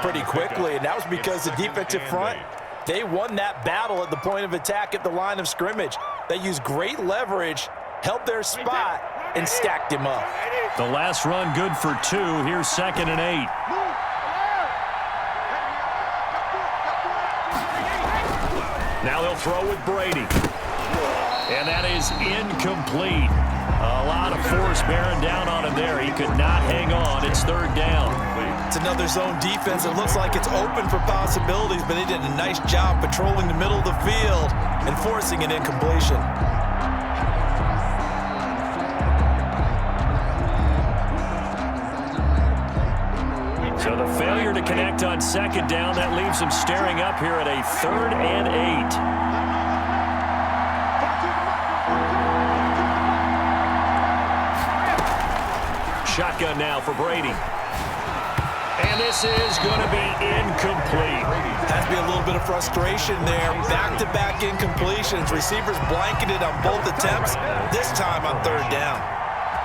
Pretty quickly, and that was because the defensive front, they won that battle at the point of attack at the line of scrimmage. They used great leverage, held their spot, and stacked him up. The last run good for 2. Here's 2nd and 8. Now they'll throw with Brady. And that is incomplete. A lot of force bearing down on him there. He could not hang on. It's 3rd down. It's another zone defense. It looks like it's open for possibilities, but they did a nice job patrolling the middle of the field and forcing an incompletion. So the failure to connect on 2nd down, that leaves them staring up here at a 3rd and 8. Shotgun now for Brady. And this is going to be incomplete. Has to be a little bit of frustration there. Back-to-back incompletions. Receivers blanketed on both attempts, this time on 3rd down.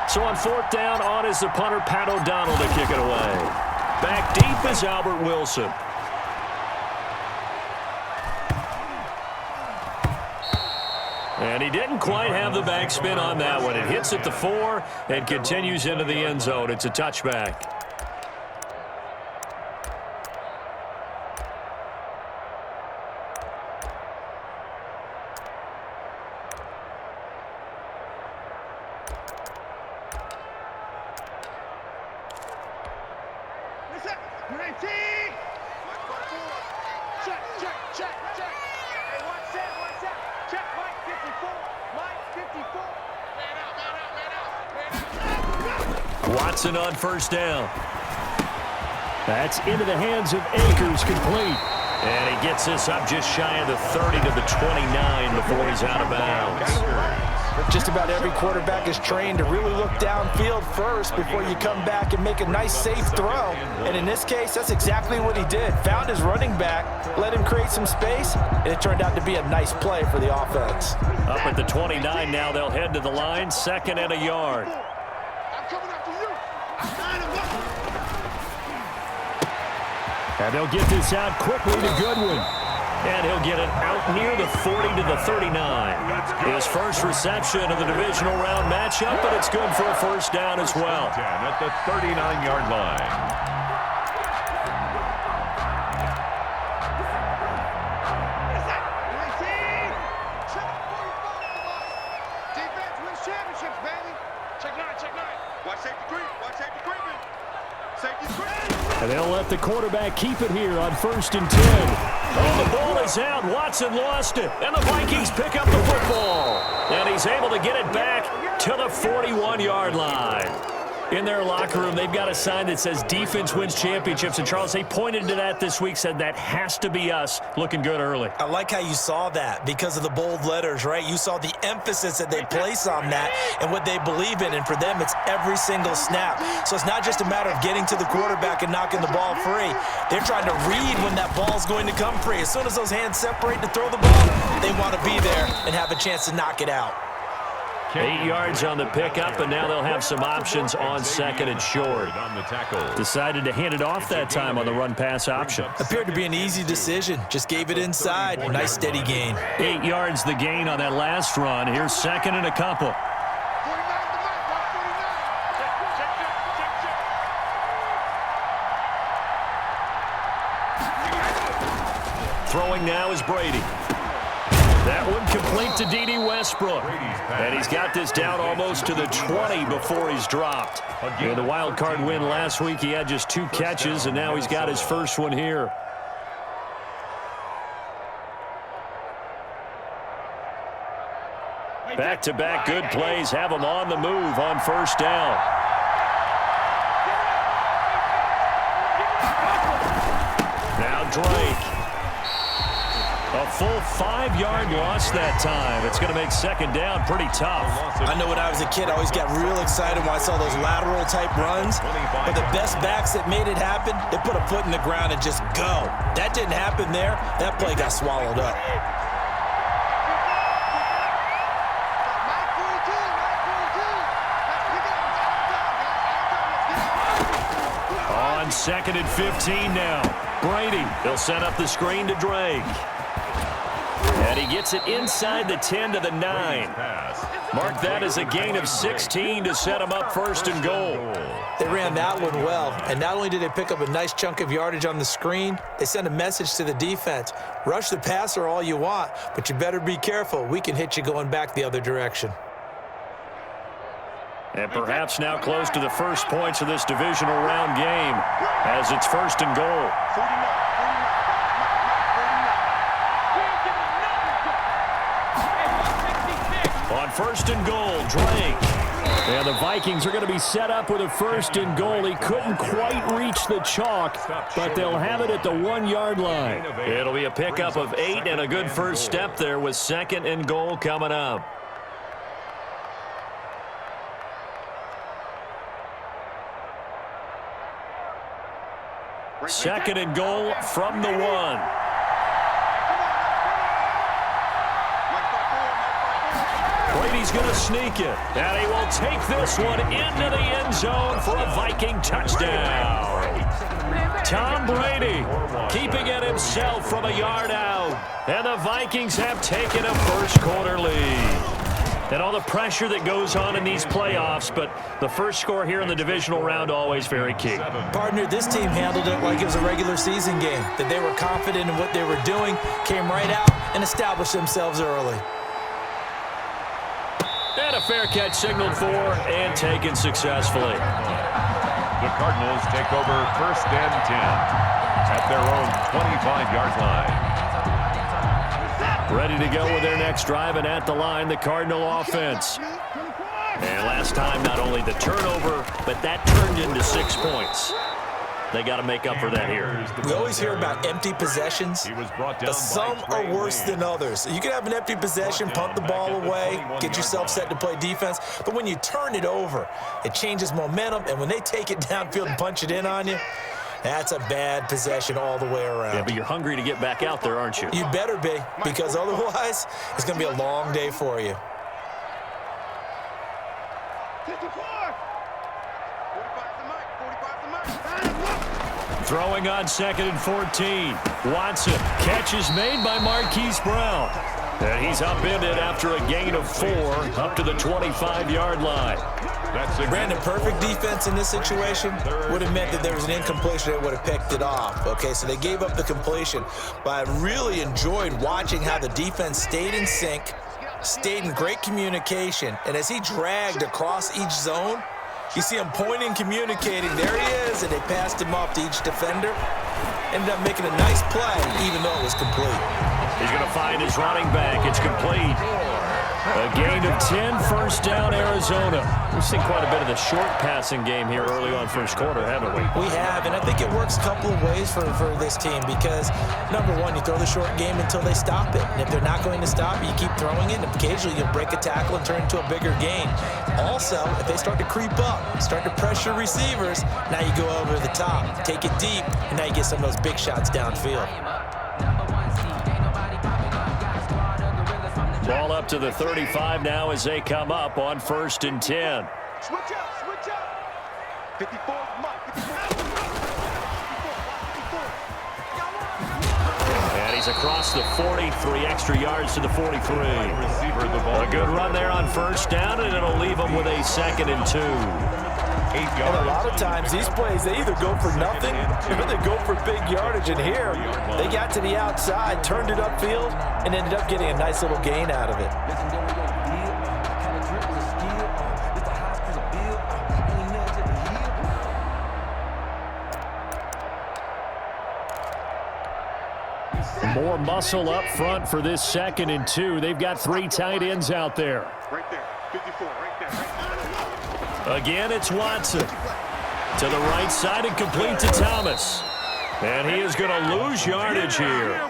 So on 4th down, on is the punter, Pat O'Donnell, to kick it away. Back deep is Albert Wilson. And he didn't quite have the backspin on that one. It hits at the 4 and continues into the end zone. It's a touchback. Watson on 1st down. That's into the hands of Akers, complete. And he gets this up just shy of the 30 to the 29 before he's out of bounds. Just about every quarterback is trained to really look downfield first before you come back and make a nice, safe throw. And in this case, that's exactly what he did. Found his running back, let him create some space, and it turned out to be a nice play for the offense. Up at the 29 now, they'll head to the line, 2nd and a yard. And they'll get this out quickly to Goodwin. And he'll get it out near the 40 to the 39. His first reception of the divisional round matchup, but it's good for a 1st down as well. At the 39-yard line. And they'll let the quarterback keep it here on 1st and 10. Oh, the ball is out. Watson lost it. And the Vikings pick up the football. And he's able to get it back to the 41-yard line. In their locker room, they've got a sign that says defense wins championships. And, Charles, they pointed to that this week, said that has to be us. Looking good early. I like how you saw that because of the bold letters, right? You saw the emphasis that they place on that and what they believe in. And for them, it's every single snap. So it's not just a matter of getting to the quarterback and knocking the ball free. They're trying to read when that ball's going to come free. As soon as those hands separate to throw the ball, they want to be there and have a chance to knock it out. 8 yards on the pickup, and now they'll have some options on 2nd and short. Decided to hand it off that time on the run-pass option. Appeared to be an easy decision. Just gave it inside. Nice, steady gain. 8 yards the gain on that last run. Here's 2nd and a couple. Throwing now is Brady. That one complete to D.D. Westbrook. And he's got this down almost to the 20 before he's dropped. In the wild card win last week, he had just 2 catches, and now he's got his first one here. Back-to-back good plays have him on the move on 1st down. Now Drake. A full 5-yard loss that time. It's going to make 2nd down pretty tough. I know when I was a kid, I always got real excited when I saw those lateral-type runs. But the best backs that made it happen, they put a foot in the ground and just go. That didn't happen there. That play got swallowed up. 2nd and 15 now. Brady, he'll set up the screen to Drake. And he gets it inside the 10 to the 9. Mark that as a gain of 16 to set him up 1st and goal. They ran that one well, and not only did they pick up a nice chunk of yardage on the screen, they sent a message to the defense. Rush the passer all you want, but you better be careful. We can hit you going back the other direction. And perhaps now close to the first points of this divisional round game as it's 1st and goal. On 1st and goal, Drake. And the Vikings are going to be set up with a 1st and goal. He couldn't quite reach the chalk, but they'll have it at the 1-yard line. It'll be a pickup of 8 and a good first step there with 2nd and goal coming up. Second and goal from the 1. Brady's going to sneak it, and he will take this one into the end zone for a Viking touchdown. Tom Brady keeping it himself from a yard out, and the Vikings have taken a first-quarter lead. And all the pressure that goes on in these playoffs, but the first score here in the divisional round always very key. Partner, this team handled it like it was a regular season game, that they were confident in what they were doing, came right out and established themselves early. And a fair catch signaled for and taken successfully. The Cardinals take over 1st and 10 at their own 25-yard line. Ready to go with their next drive, and at the line, the Cardinal offense. And last time, not only the turnover, but that turned into 6 points. They got to make up for that here. We always hear about empty possessions, but some are worse than others. You can have an empty possession, punt the ball away, get yourself set to play defense, but when you turn it over, it changes momentum, and when they take it downfield and punch it in on you, that's a bad possession all the way around. Yeah, but you're hungry to get back out there, aren't you? You better be, because otherwise, it's going to be a long day for you. Throwing on 2nd and 14. Watson, catch is made by Marquise Brown. And he's upended after a gain of 4 up to the 25-yard line. Brandon, perfect defense in this situation would have meant that there was an incompletion that would have picked it off. Okay, so they gave up the completion, but I really enjoyed watching how the defense stayed in sync, stayed in great communication, and as he dragged across each zone, you see him pointing, communicating. There he is, and they passed him off to each defender. Ended up making a nice play, even though it was complete. He's going to find his running back. It's complete. A gain of 10, 1st down, Arizona. We've seen quite a bit of the short passing game here early on 1st quarter, haven't we? We have, and I think it works a couple of ways for this team because, number one, you throw the short game until they stop it. And if they're not going to stop it, you keep throwing it, and occasionally you'll break a tackle and turn it into a bigger gain. Also, if they start to creep up, start to pressure receivers, now you go over the top, take it deep, and now you get some of those big shots downfield. Ball up to the 35 now as they come up on 1st and 10. Switch up. 54, and he's across the 43 extra yards to the 43. A good run there on 1st down, and it'll leave them with a 2nd and 2. And a lot of times, these plays, they either go for nothing or they go for big yardage. And here, they got to the outside, turned it upfield, and ended up getting a nice little gain out of it. More muscle up front for this 2nd and 2. They've got 3 tight ends out there. right there. 54, right there. Again, it's Watson. To the right side and complete to Thomas. And he is going to lose yardage here.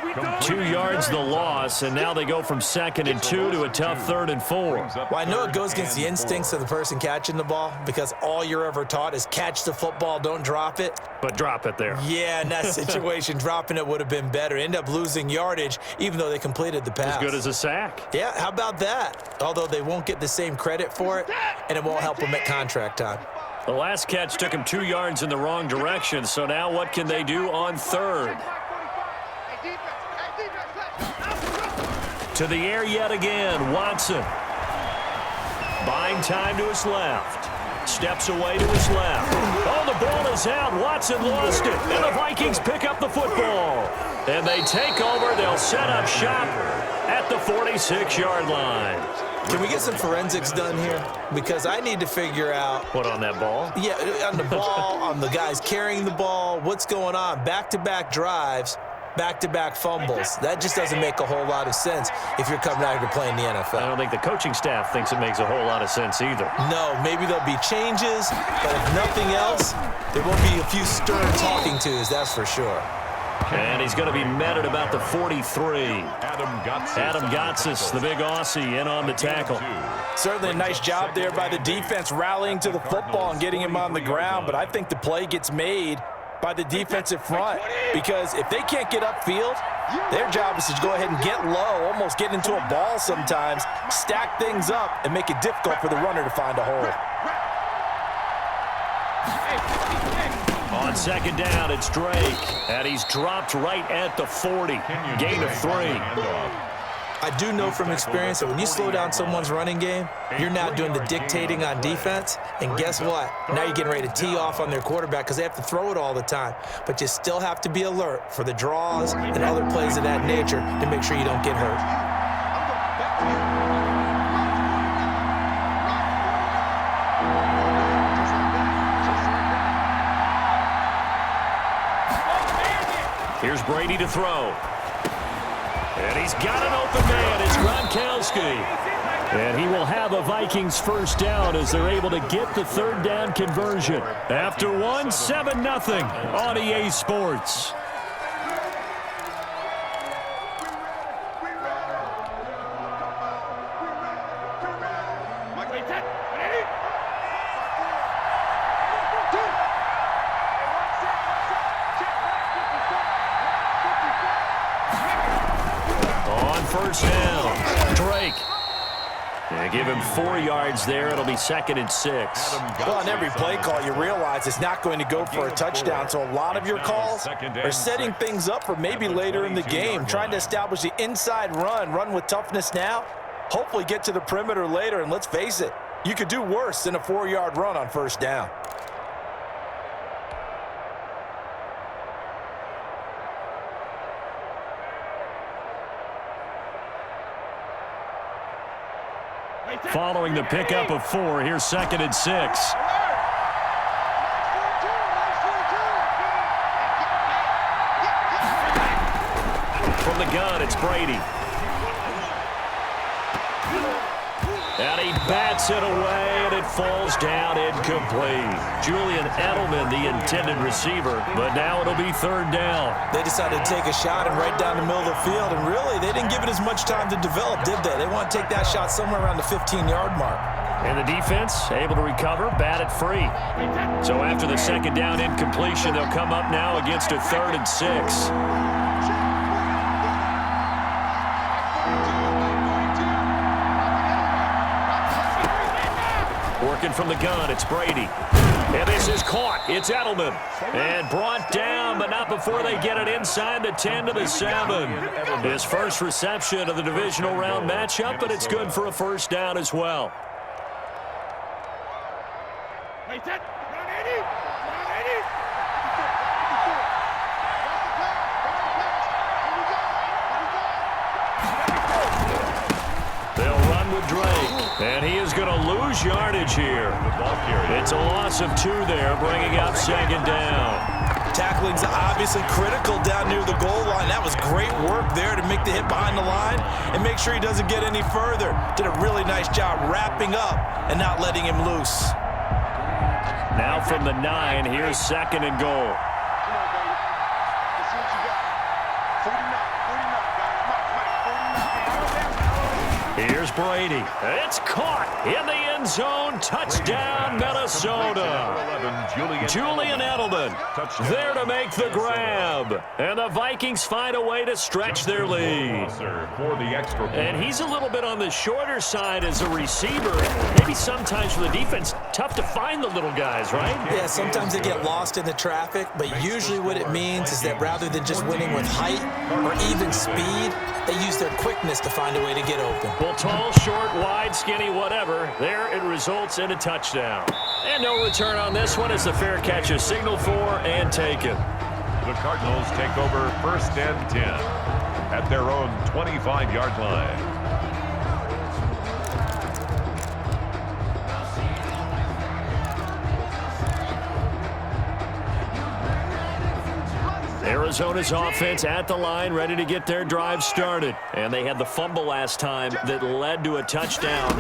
2 yards the loss, and now they go from 2nd and 2 to a tough 3rd and 4. Well, I know it goes against the instincts of the person catching the ball because all you're ever taught is catch the football, don't drop it. But drop it there. Yeah, in that situation, dropping it would have been better. End up losing yardage, even though they completed the pass. As good as a sack. Yeah, how about that? Although they won't get the same credit for it, and it won't help them at contract time. The last catch took him 2 yards in the wrong direction, so now what can they do on third? To the air yet again, Watson. Buying time to his left. Steps away to his left. Oh, the ball is out. Watson lost it. And the Vikings pick up the football. And they take over. They'll set up shop at the 46-yard line. Can we get some forensics done here? Because I need to figure out. What, on that ball? Yeah, on the ball, on the guys carrying the ball. What's going on? Back-to-back drives. Back-to-back fumbles. That just doesn't make a whole lot of sense if you're coming out here to play in the NFL. I don't think the coaching staff thinks it makes a whole lot of sense either. No, maybe there'll be changes, but if nothing else, there will be a few stern talking tos, that's for sure. And he's going to be met at about the 43. Adam Gotsis, the big Aussie, in on the tackle. Certainly a nice job there by the defense rallying to the football and getting him on the ground, but I think the play gets made by the defensive front, because if they can't get upfield, their job is to go ahead and get low, almost get into a ball sometimes, stack things up, and make it difficult for the runner to find a hole. On second down, it's Drake, and he's dropped right at the 40. Gain of 3. I do know from experience that when you slow down someone's running game, you're now doing the dictating on defense, and guess what? Now you're getting ready to tee off on their quarterback because they have to throw it all the time. But you still have to be alert for the draws and other plays of that nature to make sure you don't get hurt. Here's Brady to throw. And he's got an open man. It's Gronkowski. And he will have a Vikings first down as they're able to get the third down conversion. After one, 7-0 on EA Sports. First down, Drake. They give him 4 yards there. It'll be 2nd and 6. Well, on every play call, you realize it's not going to go for a touchdown. So a lot of your calls are setting things up for maybe later in the game, trying to establish the inside run with toughness now, hopefully get to the perimeter later. And let's face it, you could do worse than a 4-yard run on first down. Following the pickup of 4, here's 2nd and 6. From the gun, it's Brady. And he bats it away, and it falls down incomplete. Julian Edelman, the intended receiver, but now it'll be 3rd down. They decided to take a shot and right down the middle of the field, and really, they didn't give it as much time to develop, did they? They want to take that shot somewhere around the 15-yard mark. And the defense able to recover, bat it free. So after the 2nd down incompletion, they'll come up now against a 3rd and 6. Working from the gun, it's Brady. And this is caught. It's Edelman. And brought down, but not before they get it inside the 10 to the 7. His first reception of the divisional round matchup, but it's good for a first down as well. They'll run with Drake, and he is going to lose yardage here. It's a loss of 2 there, bringing up 2nd down. Tackling's obviously critical down near the goal line. That was great work there to make the hit behind the line and make sure he doesn't get any further. Did a really nice job wrapping up and not letting him loose. Now from the 9, here's 2nd and goal. Here's Brady. It's caught in the end end zone. Touchdown, Minnesota. Julian Edelman there to make the grab. And the Vikings find a way to stretch their lead. And he's a little bit on the shorter side as a receiver. Maybe sometimes for the defense, tough to find the little guys, right? Yeah, sometimes they get lost in the traffic, but usually what it means is that rather than just winning with height or even speed, they use their quickness to find a way to get open. Well, tall, short, wide, skinny, whatever. There it results in a touchdown. And no return on this one as the fair catch is signaled for and taken. The Cardinals take over 1st and 10 at their own 25-yard line. Arizona's offense at the line, ready to get their drive started. And they had the fumble last time that led to a touchdown.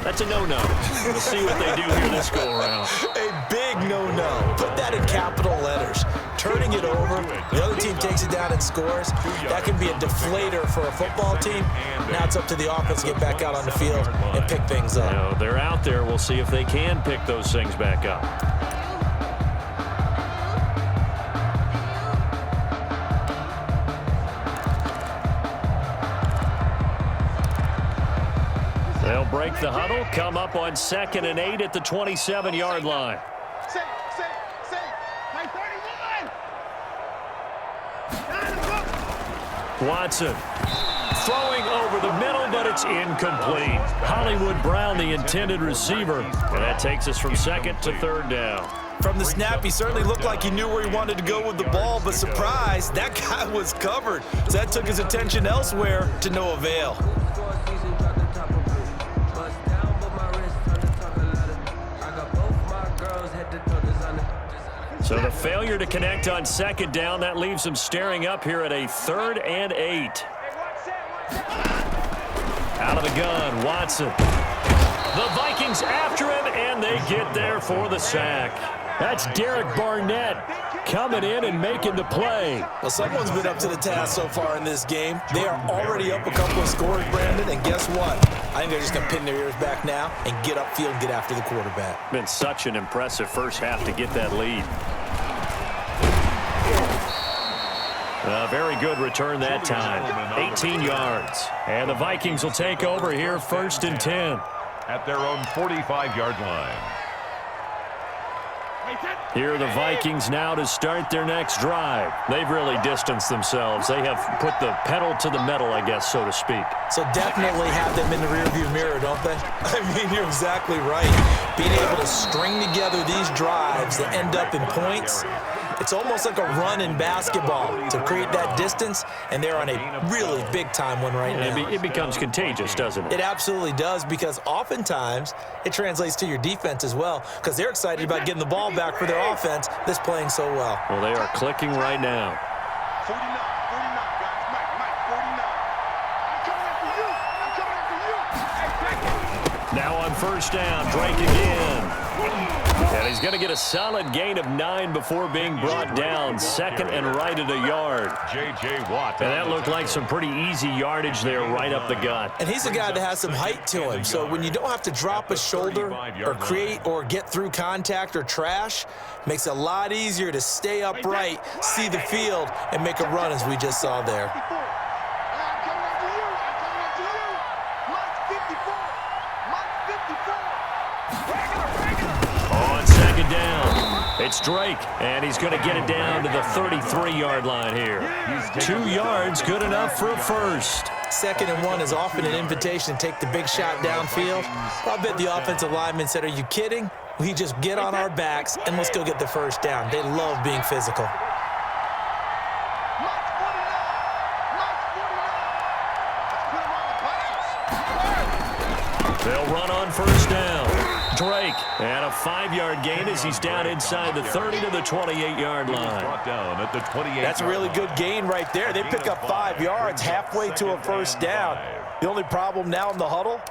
That's a no-no. We'll see what they do here this go-around. A big no-no. Put that in capital letters. Turning it over, the other team takes it down and scores. That can be a deflator for a football team. Now it's up to the offense to get back out on the field and pick things up. You know, they're out there. We'll see if they can pick those things back up. They'll break the huddle, come up on 2nd and 8 at the 27-yard line. Safe. My 31. Watson throwing over the middle, but it's incomplete. Hollywood Brown, the intended receiver. And that takes us from 2nd to 3rd down. From the snap, he certainly looked like he knew where he wanted to go with the ball, but surprise, that guy was covered. So that took his attention elsewhere to no avail. So the failure to connect on 2nd down, that leaves them staring up here at a 3rd and 8. Out of the gun, Watson. The Vikings after him, and they get there for the sack. That's Derek Barnett coming in and making the play. Well, someone's been up to the task so far in this game. They are already up a couple of scores, Brandon, and guess what? I think they're just going to pin their ears back now and get upfield and get after the quarterback. Been such an impressive first half to get that lead. A very good return that time. 18 yards. And the Vikings will take over here 1st and 10. At their own 45-yard line. Here are the Vikings now to start their next drive. They've really distanced themselves. They have put the pedal to the metal, I guess, so to speak. So definitely have them in the rearview mirror, don't they? I mean, you're exactly right. Being able to string together these drives that end up in points, it's almost like a run in basketball to create that distance, and they're on a really big-time one right now. It becomes contagious, doesn't it? It absolutely does, because oftentimes it translates to your defense as well, because they're excited about getting the ball back for their offense that's playing so well. Well, they are clicking right now. 49, guys. Mike, 49. I'm coming after you. Now on 1st down, Drake again. And he's going to get a solid gain of 9 before being brought down. 2nd and right at a yard. J.J. Watt. And that looked like some pretty easy yardage there right up the gut. And he's a guy that has some height to him. So when you don't have to drop a shoulder or create or get through contact or trash, makes it a lot easier to stay upright, see the field, and make a run as we just saw there. I'm coming after you. Mike 54. On 2nd down, it's Drake, and he's going to get it down to the 33-yard line here. 2 yards, good enough for a first. 2nd and 1 is often an invitation to take the big shot downfield. I bet the offensive lineman said, "Are you kidding? We just get on our backs and let's go get the first down." They love being physical. They'll run on 1st down. Drake, and a 5-yard gain as he's down inside the 30 to the 28-yard line. That's a really good gain right there. They pick up 5 yards halfway to a first down. The only problem now in the huddle,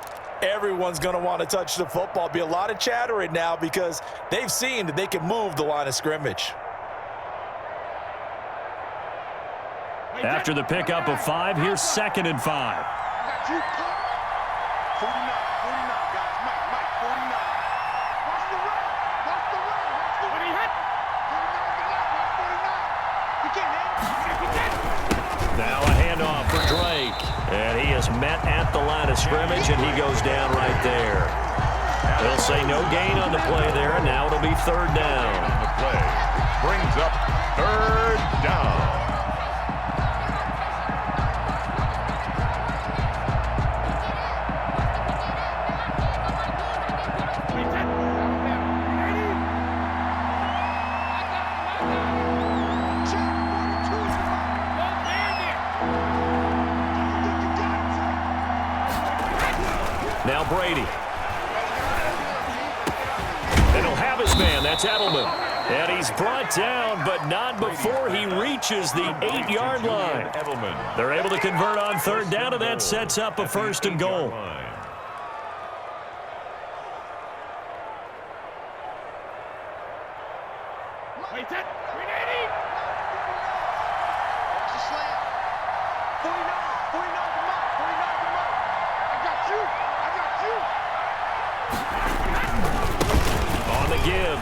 everyone's going to want to touch the football. Be a lot of chattering now because they've seen that they can move the line of scrimmage. After the pickup of 5, here's 2nd and 5. 49, guys. Mike, 49. Now a handoff for Drake. And he is met at the line of scrimmage, and he goes down right there. They'll say no gain on the play there, and now it'll be third down. The play brings up third down. Now Brady. And he'll have his man. That's Edelman. And he's brought down, but not before he reaches the 8-yard line. They're able to convert on third down, and that sets up a first and goal.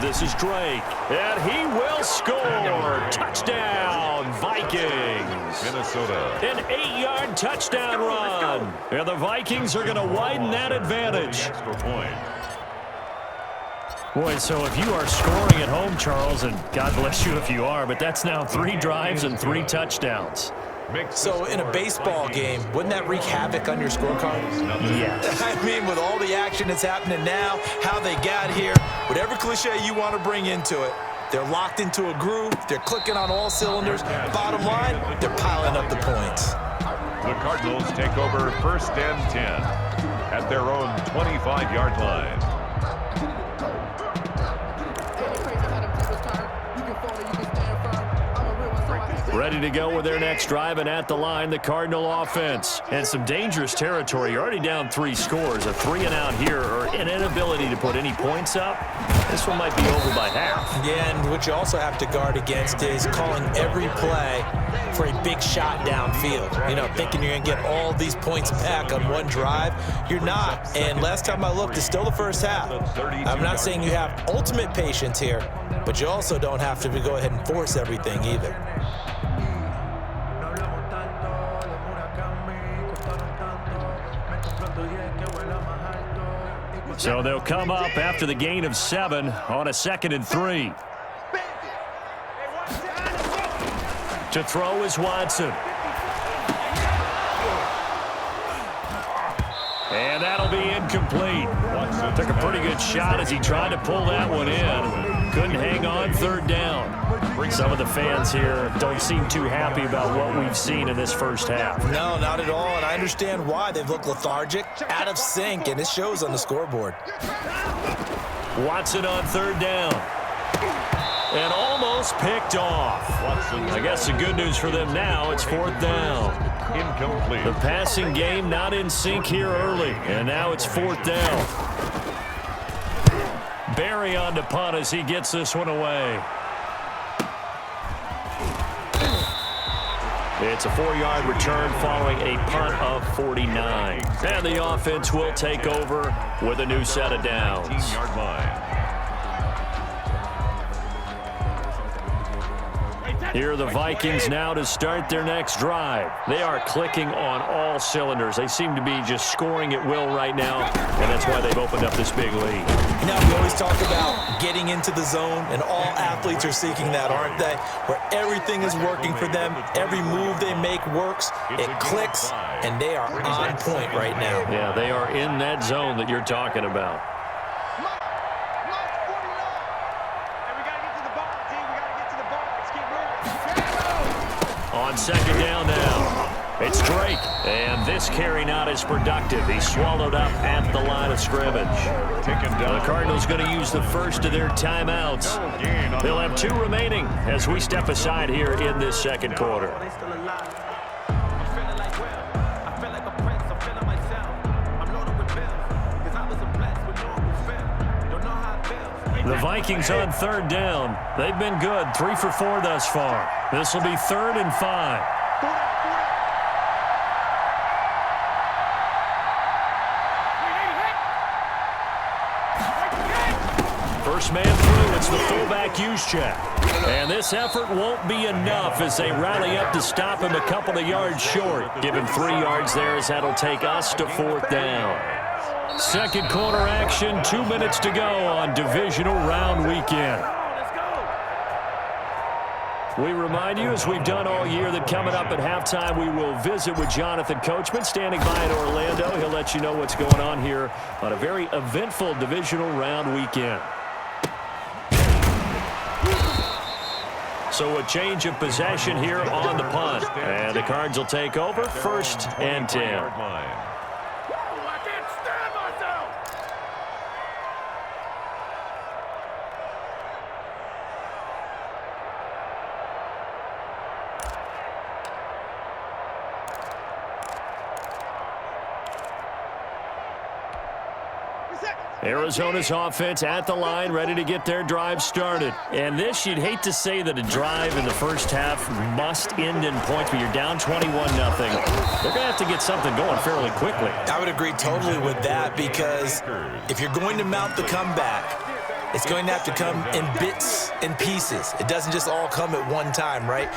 This is Drake, and he will score. Touchdown, Vikings. Minnesota. An 8-yard touchdown run. And the Vikings are going to widen that advantage. Extra point. Boy, so if you are scoring at home, Charles, and God bless you if you are, but that's now 3 drives and 3 touchdowns. So in a baseball game, wouldn't that wreak havoc on your scorecard? Yes. I mean, with all the action that's happening now, how they got here, whatever cliche you want to bring into it, they're locked into a groove, they're clicking on all cylinders. Bottom line, they're piling up the points. The Cardinals take over first and 10 at their own 25-yard line. Ready to go with their next drive, and at the line, the Cardinal offense. And some dangerous territory. You're already down 3 scores. A 3-and-out here, or an inability to put any points up. This one might be over by half. Yeah, and what you also have to guard against is calling every play for a big shot downfield. You know, thinking you're going to get all these points back on one drive. You're not. And last time I looked, it's still the first half. I'm not saying you have ultimate patience here, but you also don't have to go ahead and force everything either. So they'll come up after the gain of 7 on a 2nd and 3. To throw is Watson. And that'll be incomplete. Took a pretty good shot as he tried to pull that one in. Couldn't hang on third down. Some of the fans here don't seem too happy about what we've seen in this first half. No, not at all, and I understand why. They've looked lethargic, out of sync, and it shows on the scoreboard. Watson on third down. And almost picked off. I guess the good news for them now, it's 4th down. Incomplete. The passing game not in sync here early, and now it's 4th down. Barry on to punt as he gets this one away. It's a 4-yard return following a punt of 49. And the offense will take over with a new set of downs. 15-yard line. Here are the Vikings now to start their next drive. They are clicking on all cylinders. They seem to be just scoring at will right now, and that's why they've opened up this big lead. You know, we always talk about getting into the zone, and all athletes are seeking that, aren't they? Where everything is working for them, every move they make works, it clicks, and they are on point right now. Yeah, they are in that zone that you're talking about. On 2nd down now, it's Drake. And this carry not as productive. He's swallowed up at the line of scrimmage. The Cardinals going to use the first of their timeouts. They'll have 2 remaining as we step aside here in this second quarter. The Vikings on 3rd down. They've been good, 3 for 4 thus far. This will be 3rd and 5. First man through it's the fullback use check. And this effort won't be enough as they rally up to stop him a couple of yards short. Give him 3 yards there as that'll take us to 4th down. Second quarter action, 2 minutes to go on Divisional Round Weekend. We remind you, as we've done all year, that coming up at halftime, we will visit with Jonathan Coachman, standing by in Orlando. He'll let you know what's going on here on a very eventful Divisional Round Weekend. So a change of possession here on the punt. And the Cards will take over, 1st and 10. Arizona's offense at the line, ready to get their drive started. And this, you'd hate to say that a drive in the first half must end in points, but you're down 21-0. They're going to have to get something going fairly quickly. I would agree totally with that, because if you're going to mount the comeback, it's going to have to come in bits and pieces. It doesn't just all come at one time, right?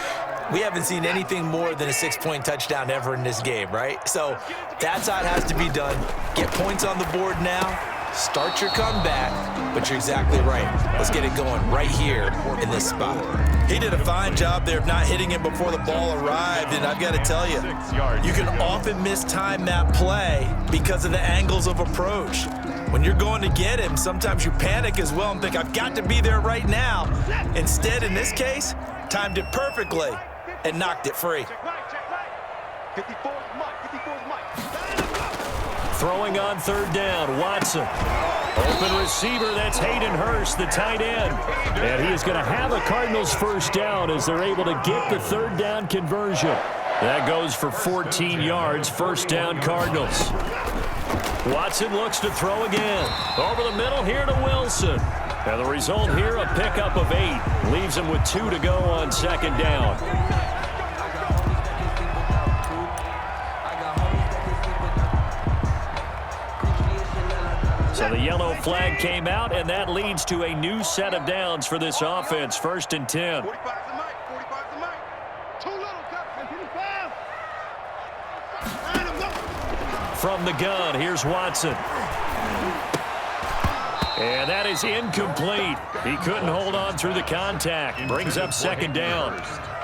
We haven't seen anything more than a 6-point touchdown ever in this game, right? So that's how it has to be done. Get points on the board now. Start your comeback, but you're exactly right. Let's get it going right here in this spot. He did a fine job there of not hitting him before the ball arrived, and I've got to tell you, you can often mistime that play because of the angles of approach. When you're going to get him, sometimes you panic as well and think, I've got to be there right now. Instead, in this case, timed it perfectly and knocked it free. Throwing on 3rd down, Watson. Open receiver, that's Hayden Hurst, the tight end. And he is going to have a Cardinals 1st down as they're able to get the 3rd down conversion. That goes for 14 yards, 1st down Cardinals. Watson looks to throw again. Over the middle here to Wilson. And the result here, a pickup of 8. Leaves him with 2 to go on 2nd down. So the yellow flag came out, and that leads to a new set of downs for this offense. 1st and 10. From the gun, here's Watson. And that is incomplete. He couldn't hold on through the contact. Brings up 2nd down.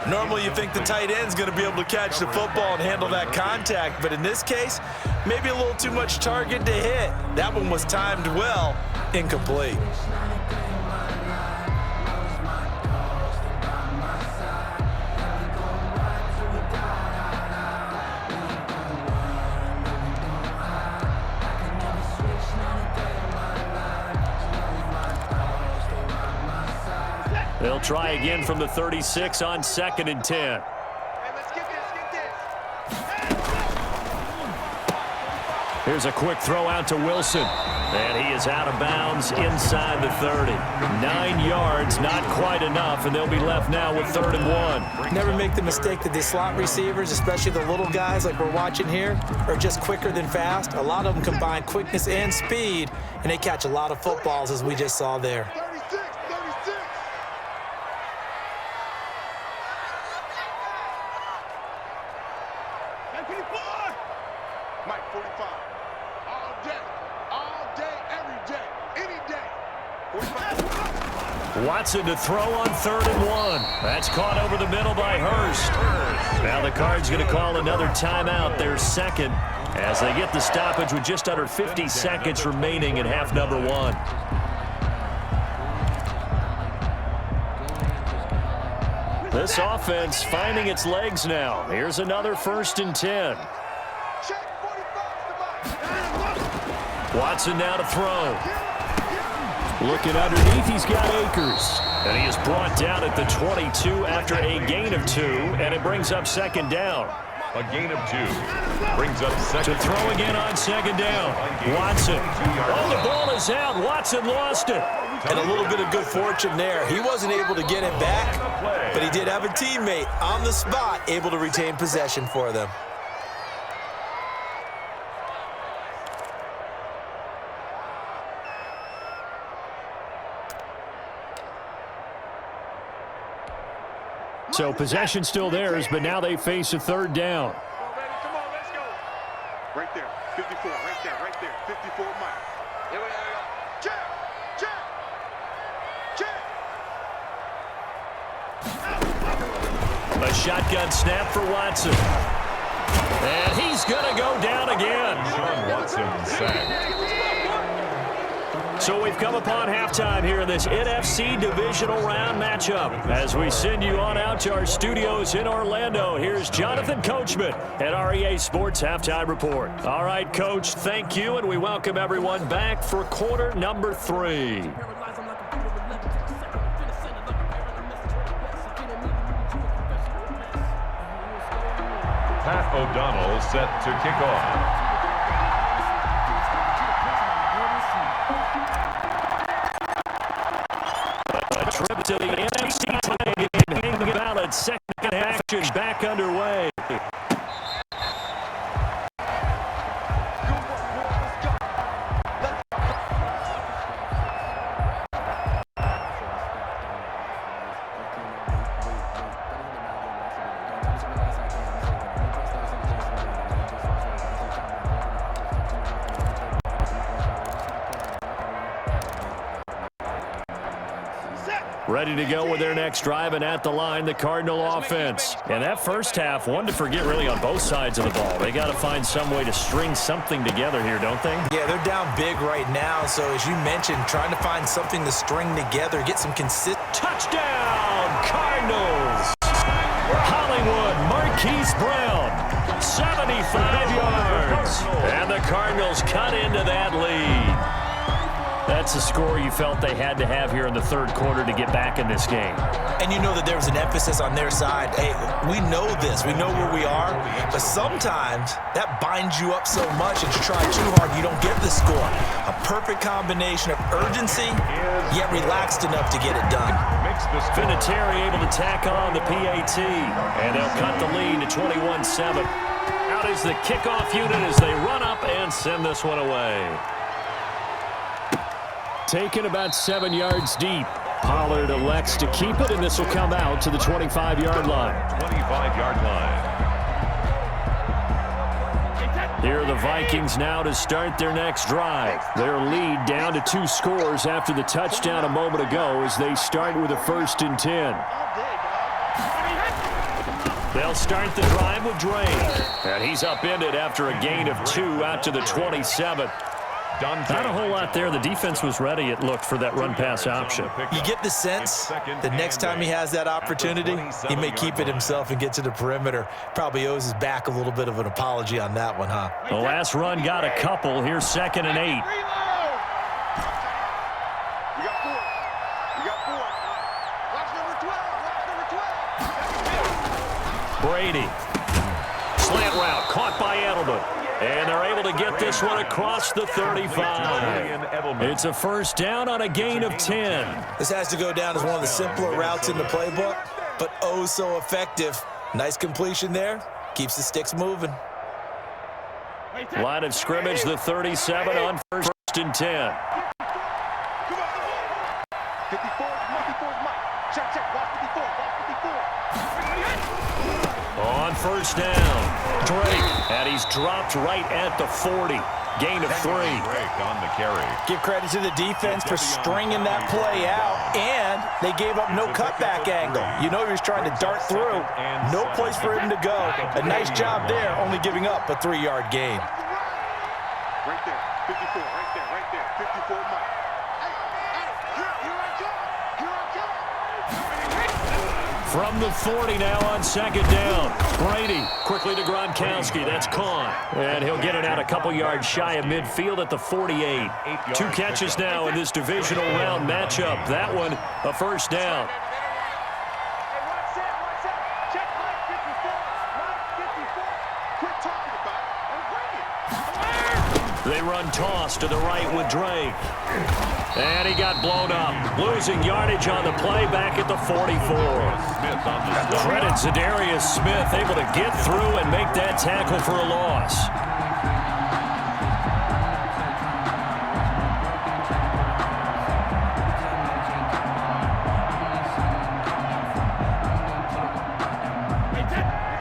Normally you think the tight end's going to be able to catch the football and handle that contact, but in this case, maybe a little too much target to hit. That one was timed well, incomplete. They'll try again from the 36 on 2nd and 10. Here's a quick throw out to Wilson. And he is out of bounds inside the 30. 9 yards, not quite enough, and they'll be left now with 3rd and 1. Never make the mistake that the slot receivers, especially the little guys like we're watching here, are just quicker than fast. A lot of them combine quickness and speed, and they catch a lot of footballs, as we just saw there. Watson to throw on 3rd and 1. That's caught over the middle by Hurst. Now the Cards going to call another timeout, their 2nd, as they get the stoppage with just under 50 seconds remaining in half number 1. This offense finding its legs now. Here's another 1st and 10. Watson now to throw. Looking underneath, he's got Akers. And he is brought down at the 22 after a gain of 2, and it brings up 2nd down. A gain of 2 brings up 2nd. To throw again on 2nd down. Watson. Oh, the ball is out. Watson lost it. And a little bit of good fortune there. He wasn't able to get it back, but he did have a teammate on the spot able to retain possession for them. So possession still theirs, but now they face a third down. Come on, let's go. Right there, 54, right there, 54, Mike. Here we go. Check. A shotgun snap for Watson. And he's going to go down again. Sean Watson sacked. So we've come upon halftime here in this NFC Divisional Round matchup. As we send you on out to our studios in Orlando, here's Jonathan Coachman at REA Sports Halftime Report. All right, Coach, thank you, and we welcome everyone back for quarter number 3. Pat O'Donnell set to kick off. A trip to the NFC title game, hanging valid second action back underway. Ready to go with their next drive, and at the line, the Cardinal offense. And that first half, one to forget really on both sides of the ball. They got to find some way to string something together here, don't they? Yeah, they're down big right now, so as you mentioned, trying to find something to string together, get some consistent. Touchdown, Cardinals! Hollywood, Marquise Brown, 75 yards. And the Cardinals cut into that lead. That's a score you felt they had to have here in the third quarter to get back in this game. And you know that there was an emphasis on their side. Hey, we know this. We know where we are. But sometimes that binds you up so much that you try too hard, you don't get the score. A perfect combination of urgency, yet relaxed enough to get it done. Vinatieri able to tack on the PAT. And they'll cut the lead to 21-7. Out is the kickoff unit as they run up and send this one away. Taken about 7 yards deep. Pollard elects to keep it, and this will come out to the 25-yard line. 25-yard line. Here are the Vikings now to start their next drive. Their lead down to 2 scores after the touchdown a moment ago as they start with a 1st and 10. They'll start the drive with Drake. And he's upended after a gain of 2 out to the 27. Not a whole lot there. The defense was ready, it looked, for that run-pass option. You get the sense the next time he has that opportunity, he may keep it himself and get to the perimeter. Probably owes his back a little bit of an apology on that one, huh? The last run got a couple. Here's 2nd and 8. You got 4. Watch number 12. Brady. Slant route caught by Edelman. And they're able to get this one across the 35. It's a 1st down on a gain of 10. This has to go down as one of the simpler routes in the playbook, but oh so effective. Nice completion there. Keeps the sticks moving. Line of scrimmage, the 37 on 1st and 10. 54, Mike. Check. Watch 54. On 1st down. Drake, and he's dropped right at the 40. Gain of 3. Drake on the carry. Give credit to the defense for stringing that play out, and they gave up no cutback angle. You know he was trying to dart through. No place for him to go. A nice job there, only giving up a 3-yard gain. Right there, 54, right there, 54, Mike. Here I come. From the 40 now on 2nd down. Brady quickly to Gronkowski. That's caught. And he'll get it out a couple yards shy of midfield at the 48. 2 catches now in this divisional round matchup. That one, a 1st down. Hey, watch that. Check Mike 54. Quit talking about it and bring it. They run toss to the right with Drake. And he got blown up. Losing yardage on the play back at the 44. Credit Zadarius Smith able to get through and make that tackle for a loss.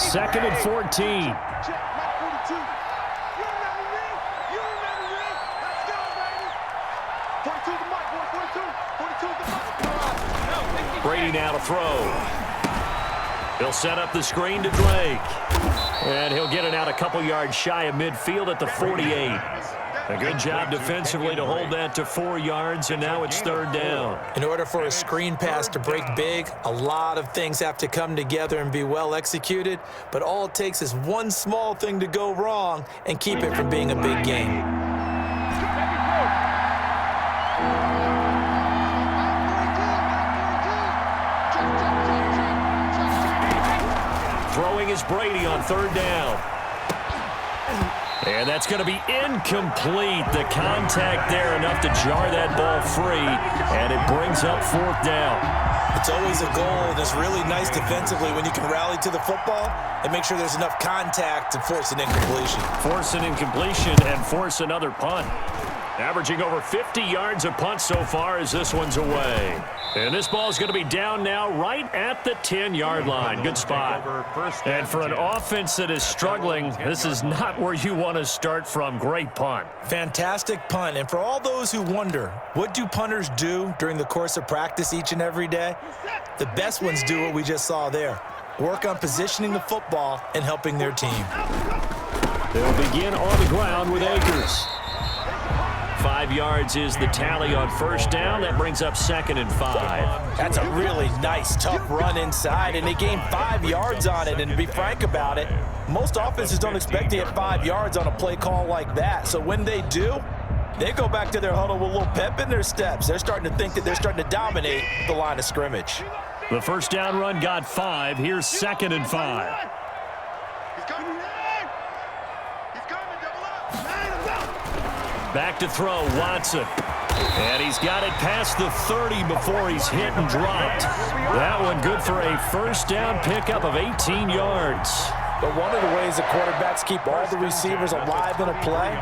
2nd and 14. Check, Mike 42. You remember me? You remember me? Let's go, baby. 42 the mic, boy. 42. 42 the mic. Brady now to throw. He'll set up the screen to Drake. And he'll get it out a couple yards shy of midfield at the 48. A good job defensively to hold that to 4 yards, and now it's 3rd down. In order for a screen pass to break big, a lot of things have to come together and be well executed, but all it takes is one small thing to go wrong and keep it from being a big game. Throwing is Brady on 3rd down. And that's going to be incomplete. The contact there enough to jar that ball free, and it brings up 4th down. It's always a goal, and it's really nice defensively when you can rally to the football and make sure there's enough contact to force an incompletion. Force an incompletion and force another punt. Averaging over 50 yards a punt so far as this one's away. And this ball's going to be down now right at the 10-yard line. Good spot. And for an offense that is struggling, this is not where you want to start from. Great punt. Fantastic punt. And for all those who wonder, what do punters do during the course of practice each and every day? The best ones do what we just saw there. Work on positioning the football and helping their team. They'll begin on the ground with Akers. 5 yards is the tally on 1st down. That brings up 2nd and 5. That's a really nice, tough run inside, and they gained 5 yards on it. And to be frank about it, most offenses don't expect to get 5 yards on a play call like that. So when they do, they go back to their huddle with a little pep in their steps. They're starting to think that they're starting to dominate the line of scrimmage. The 1st down run got 5. Here's 2nd and 5. Back to throw, Watson. And he's got it past the 30 before he's hit and dropped. That one good for a 1st down pickup of 18 yards. But one of the ways the quarterbacks keep all the receivers alive in a play,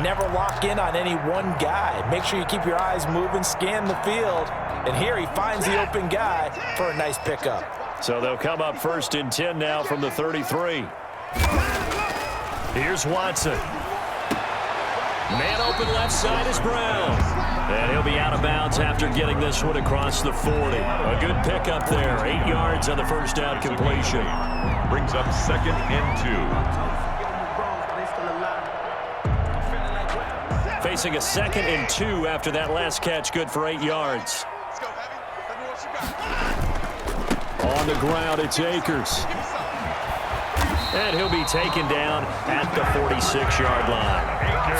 never lock in on any one guy. Make sure you keep your eyes moving, scan the field. And here he finds the open guy for a nice pickup. So they'll come up 1st and 10 now from the 33. Here's Watson. Man open left side is Brown. And he'll be out of bounds after getting this one across the 40. A good pickup there. 8 yards on the 1st down completion. Brings up 2nd and 2. Facing a 2nd and 2 after that last catch, good for 8 yards. On the ground, it's Akers. And he'll be taken down at the 46-yard line.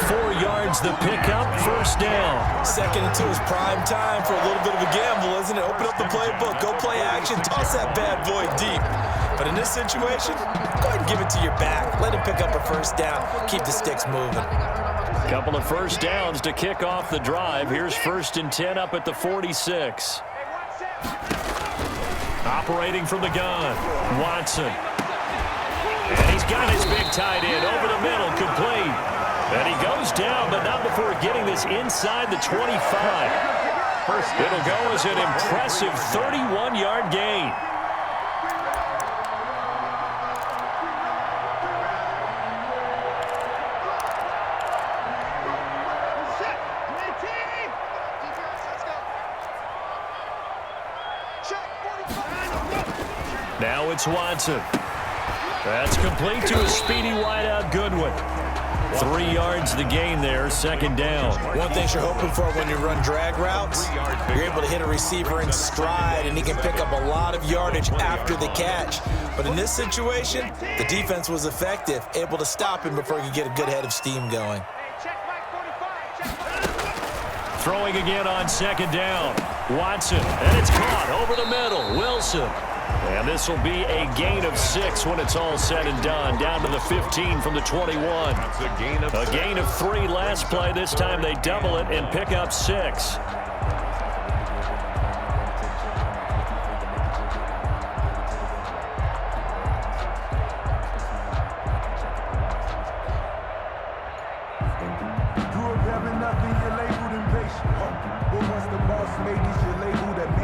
4 yards the pickup, 1st down. 2nd and 2 is prime time for a little bit of a gamble, isn't it? Open up the playbook, go play action, toss that bad boy deep. But in this situation, go ahead and give it to your back. Let him pick up a 1st down. Keep the sticks moving. Couple of 1st downs to kick off the drive. Here's 1st and 10 up at the 46. Operating from the gun, Watson. And he's got his big tight end over the middle, complete. And he goes down, but not before getting this inside the 25. It'll go as an impressive 31-yard gain. Now it's Watson. That's complete to a speedy wideout Goodwin. 3 yards the gain there, 2nd down. One thing you're hoping for when you run drag routes, you're able to hit a receiver in stride, and he can pick up a lot of yardage after the catch. But in this situation, the defense was effective, able to stop him before he could get a good head of steam going. Throwing again on 2nd down. Watson, and it's caught over the middle. Wilson. And this will be a gain of 6 when it's all said and done. Down to the 15 from the 21. That's a gain of 3 last play. This time they double it and pick up 6.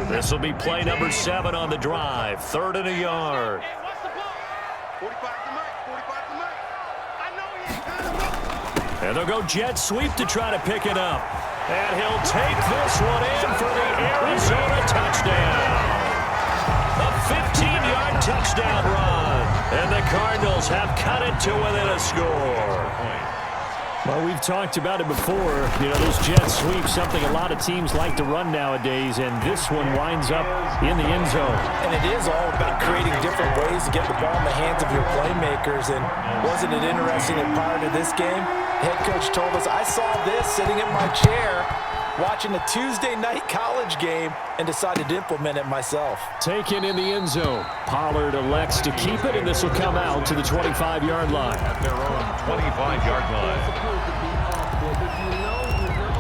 This will be play number 7 on the drive. 3rd and a yard. 45 to Mike. 45 to Mike. I know he ain't got it. And they'll go jet sweep to try to pick it up. And he'll take this one in for the Arizona touchdown. A 15-yard touchdown run. And the Cardinals have cut it to within a score. Well, we've talked about it before. You know, those jet sweeps, something a lot of teams like to run nowadays, and this one winds up in the end zone. And it is all about creating different ways to get the ball in the hands of your playmakers. And wasn't it interesting that prior to this game, the head coach told us, I saw this sitting in my chair watching a Tuesday night college game and decided to implement it myself. Taken in the end zone. Pollard elects to keep it, and this will come out to the 25-yard line. At their own 25-yard line. If you know, you know.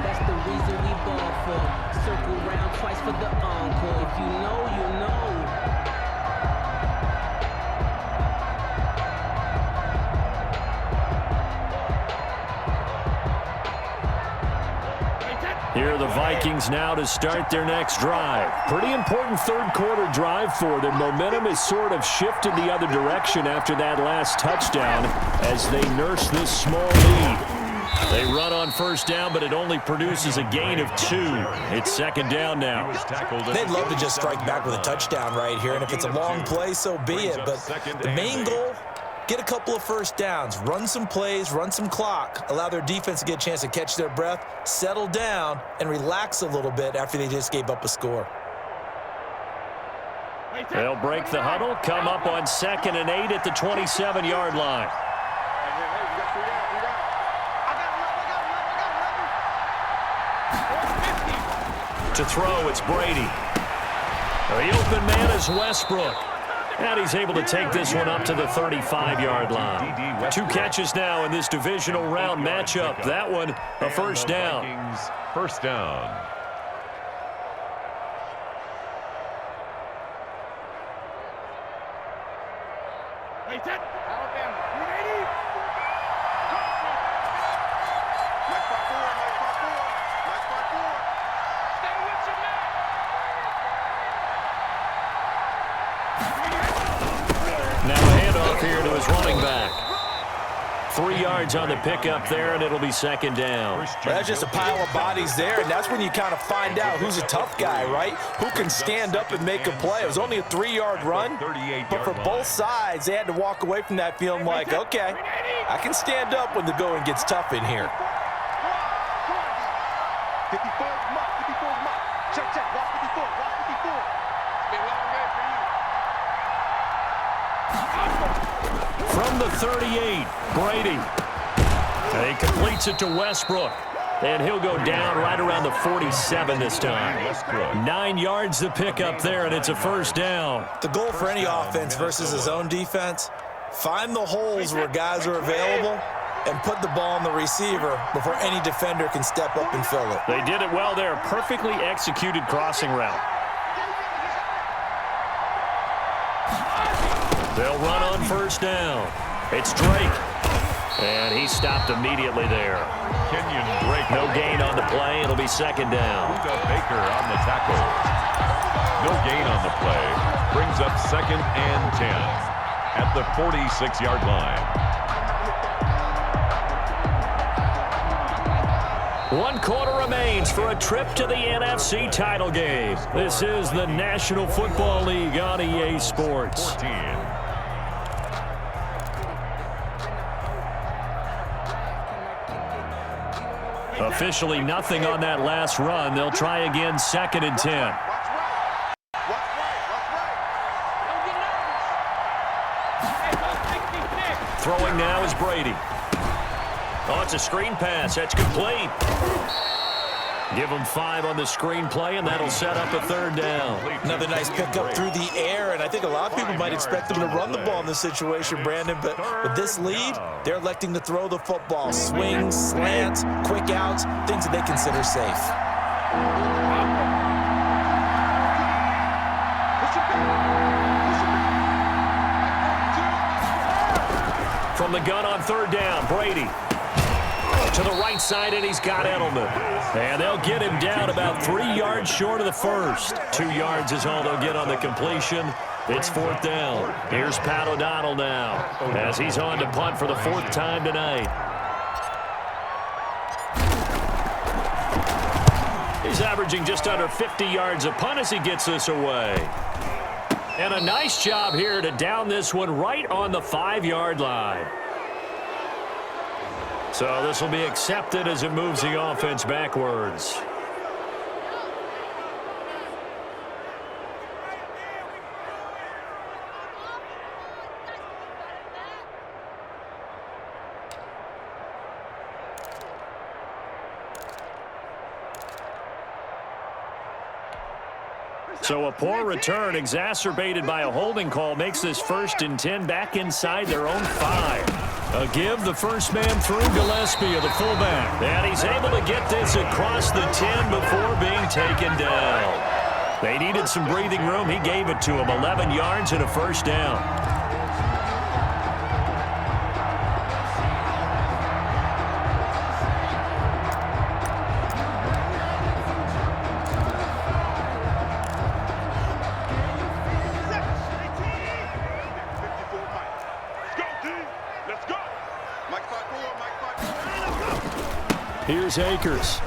That's the reason we ball for. Circle round twice for the encore. If you know, you know. Here are the Vikings now to start their next drive. Pretty important third-quarter drive for them. Momentum has sort of shifted the other direction after that last touchdown as they nurse this small lead. They run on first down, but it only produces a gain of 2. It's second down now. They'd love to just strike back with a touchdown right here, and if it's a long play, so be it. But the main goal, get a couple of first downs, run some plays, run some clock, allow their defense to get a chance to catch their breath, settle down, and relax a little bit after they just gave up a score. They'll break the huddle, come up on 2nd and 8 at the 27-yard line. To throw, it's Brady. The open man is Westbrook. And he's able to take this one up to the 35-yard line. 2 catches now in this divisional round matchup. That one, a first down. Vikings, first down. Now a handoff here to his running back. 3 yards on the pickup there, and it'll be second down. Well, that's just a pile of bodies there, and that's when you kind of find out who's a tough guy, right? Who can stand up and make a play. It was only a 3-yard run, but for both sides, they had to walk away from that feeling like, okay, I can stand up when the going gets tough in here. 54 Mike. 54 Mike. Check. Watch 54. Watch 54. It's been a long day for you. From the 38, Brady. And he completes it to Westbrook. And he'll go down right around the 47 this time. 9 yards to pick up there, and it's a first down. The goal for any offense versus his own defense, find the holes where guys are available and put the ball on the receiver before any defender can step up and fill it. They did it well there. Perfectly executed crossing route. They'll run on first down. It's Drake. And he stopped immediately there. Kenyon Drake. No gain on the play. It'll be second down. Baker on the tackle. No gain on the play. Brings up 2nd and 10 at the 46-yard line. 1 quarter remains for a trip to the NFC title game. This is the National Football League on EA Sports. 14. Officially nothing on that last run. They'll try again 2nd and 10. Watch right. Throwing now is Brady. Oh, it's a screen pass. That's complete. Give them 5 on the screen play, and that'll set up a third down. Another nice pickup through the air, and I think a lot of people might expect them to run the ball in this situation, Brandon, but with this lead, they're electing to throw the football. Swings, slants, quick outs, things that they consider safe. From the gun on third down, Brady. To the right side, and he's got Edelman. And they'll get him down about 3 yards short of the first. 2 yards is all they'll get on the completion. It's 4th down. Here's Pat O'Donnell now as he's on to punt for the 4th time tonight. He's averaging just under 50 yards a punt as he gets this away. And a nice job here to down this one right on the 5-yard line. So this will be accepted as it moves the offense backwards. So a poor return exacerbated by a holding call makes this 1st and 10 back inside their own 5. A give, the first man through Gillespie of the fullback. And he's able to get this across the 10 before being taken down. They needed some breathing room. He gave it to him. 11 yards and a 1st down. Here's Akers.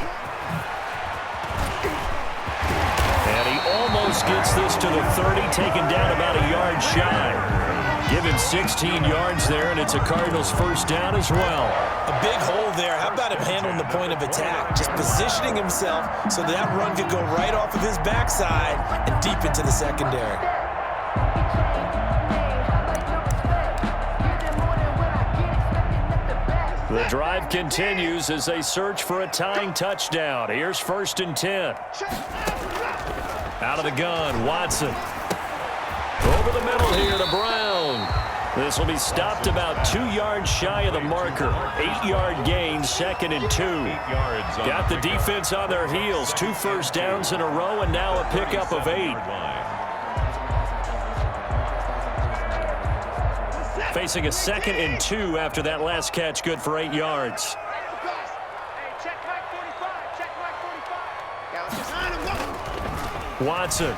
And he almost gets this to the 30, taken down about a yard shy. Give him 16 yards there, and it's a Cardinals 1st down as well. A big hole there. How about him handling the point of attack? Just positioning himself so that run could go right off of his backside and deep into the secondary. The drive continues as they search for a tying touchdown. Here's 1st and 10. Out of the gun, Watson. Over the middle here to Brown. This will be stopped about 2 yards shy of the marker. 8-yard gain, 2nd and 2. Got the defense on their heels. 2 1st downs in a row, and now a pickup of 8. Facing a 2nd and 2 after that last catch, good for 8 yards. Watson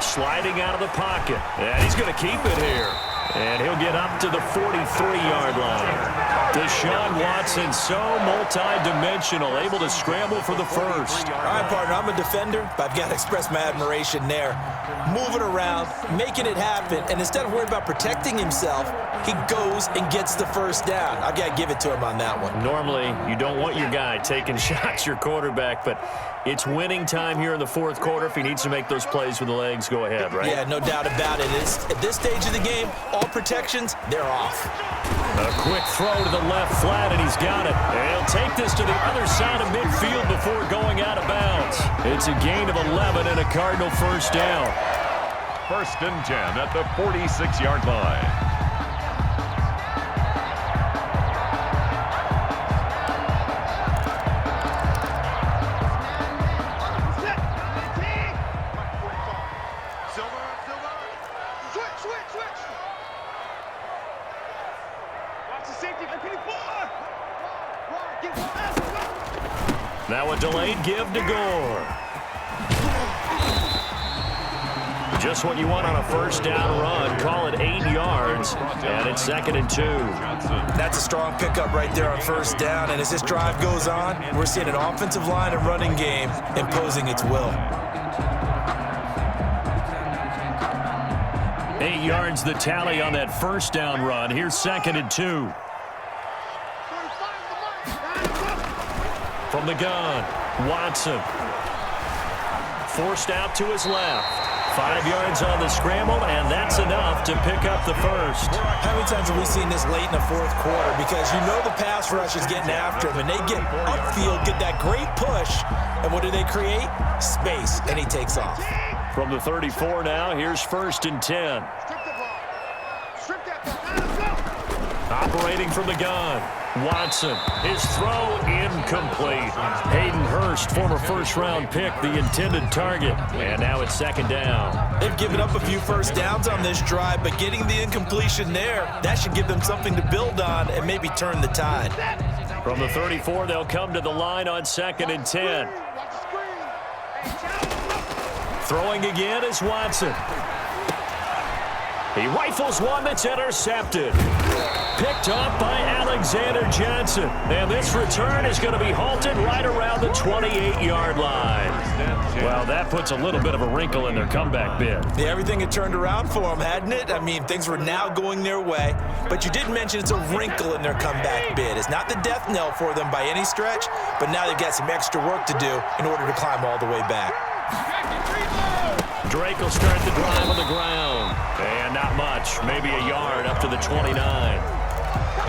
sliding out of the pocket, and he's going to keep it here. And he'll get up to the 43-yard line. Deshaun Watson, so multi-dimensional, able to scramble for the 1st. All right, partner, I'm a defender, but I've got to express my admiration there. Moving around, making it happen, and instead of worrying about protecting himself, he goes and gets the 1st down. I've got to give it to him on that one. Normally, you don't want your guy taking shots, your quarterback, but it's winning time here in the 4th quarter. If he needs to make those plays with the legs, go ahead, right? Yeah, no doubt about it. At this stage of the game, all protections, they're off. A quick throw to the left flat, and he's got it. And he'll take this to the other side of midfield before going out of bounds. It's a gain of 11 and a Cardinal 1st down. 1st and 10 at the 46-yard line. Now a delayed give to Gore. Just what you want on a 1st down run. Call it 8 yards, and it's 2nd and 2. That's a strong pickup right there on 1st down, and as this drive goes on, we're seeing an offensive line and running game imposing its will. 8 yards the tally on that 1st down run. Here's 2nd and 2. From the gun, Watson. Forced out to his left. 5 yards on the scramble, and that's enough to pick up the 1st. How many times have we seen this late in the 4th quarter? Because you know the pass rush is getting after him, and they get upfield, get that great push, and what do they create? Space, and he takes off. From the 34 now, here's 1st and 10. Operating from the gun, Watson. His throw incomplete. Hayden Hurst, former 1st-round pick, the intended target. And now it's 2nd down. They've given up a few 1st downs on this drive, but getting the incompletion there, that should give them something to build on and maybe turn the tide. From the 34, they'll come to the line on 2nd and 10. Throwing again is Watson. He rifles one that's intercepted. Picked up by Alexander Johnson. And this return is going to be halted right around the 28-yard line. Well, that puts a little bit of a wrinkle in their comeback bid. Yeah, everything had turned around for them, hadn't it? I mean, things were now going their way. But you did mention it's a wrinkle in their comeback bid. It's not the death knell for them by any stretch, but now they've got some extra work to do in order to climb all the way back. Drake will start the drive on the ground. And not much, maybe a yard up to the 29.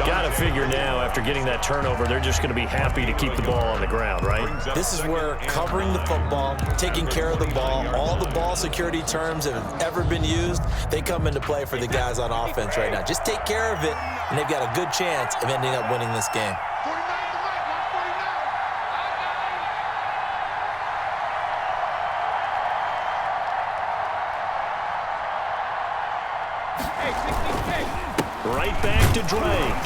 Got to figure now, after getting that turnover, they're just going to be happy to keep the ball on the ground, right? This is where covering the football, taking care of the ball, all the ball security terms that have ever been used, they come into play for the guys on offense right now. Just take care of it, and they've got a good chance of ending up winning this game. Right back to Drake.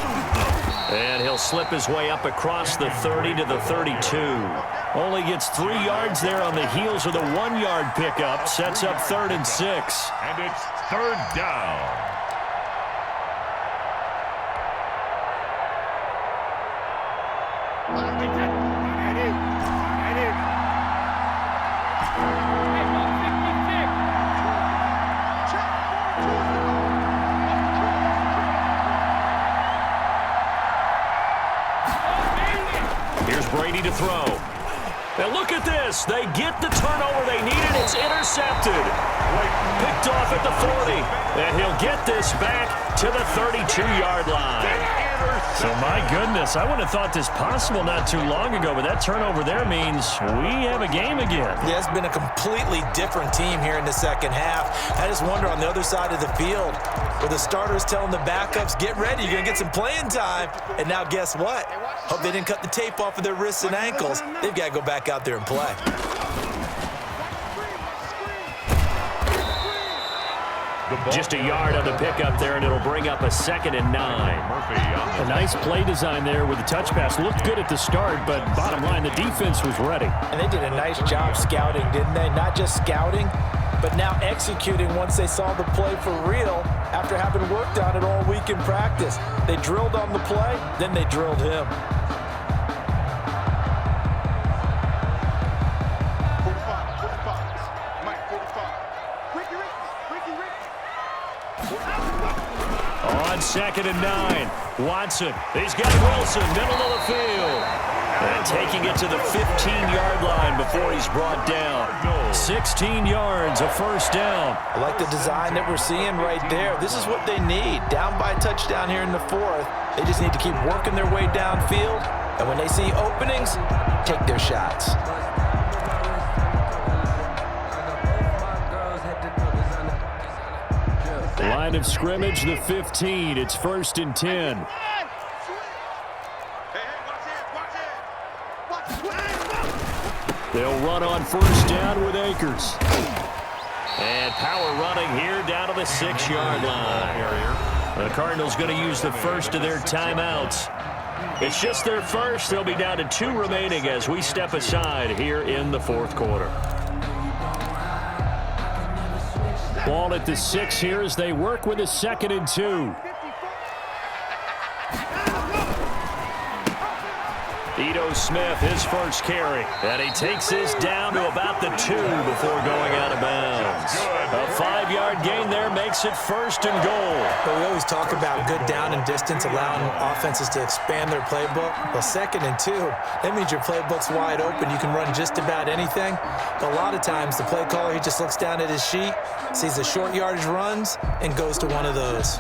And he'll slip his way up across the 30 to the 32. Only gets 3 yards there on the heels of the 1-yard pickup. Sets up 3rd and 6. And it's 3rd down. Brady to throw. And look at this. They get the turnover they needed. It's intercepted. Picked off at the 40. And he'll get this back to the 32-yard line. So, my goodness, I wouldn't have thought this possible not too long ago, but that turnover there means we have a game again. Yeah, it's been a completely different team here in the second half. I just wonder on the other side of the field where the starters telling the backups, get ready, you're going to get some playing time. And now guess what? Hope they didn't cut the tape off of their wrists and ankles. They've got to go back out there and play. Just a yard on the pickup there, and it'll bring up a 2nd and 9. A nice play design there with the touch pass. Looked good at the start, but bottom line, the defense was ready. And they did a nice job scouting, didn't they? Not just scouting, but now executing once they saw the play for real after having worked on it all week in practice. They drilled on the play, then they drilled him. On 2nd and 9, Watson. He's got Wilson, middle of the field. And taking it to the 15-yard line before he's brought down. 16 yards, a 1st down. I like the design that we're seeing right there. This is what they need. Down by a touchdown here in the 4th. They just need to keep working their way downfield. And when they see openings, take their shots. Line of scrimmage, the 15. It's 1st and 10. They'll run on 1st down with Akers. And power running here down to the 6-yard line. The Cardinals going to use the first of their timeouts. It's just their first. They'll be down to 2 remaining as we step aside here in the 4th quarter. Ball at the 6 here as they work with a 2nd and 2. Ito Smith, his first carry. And he takes this down to about the 2 before going out of bounds. A 5-yard gain there makes it 1st and goal. But we always talk about good down and distance, allowing offenses to expand their playbook. Well, 2nd and 2, that means your playbook's wide open. You can run just about anything. But a lot of times, the play caller, he just looks down at his sheet, sees the short yardage runs, and goes to one of those.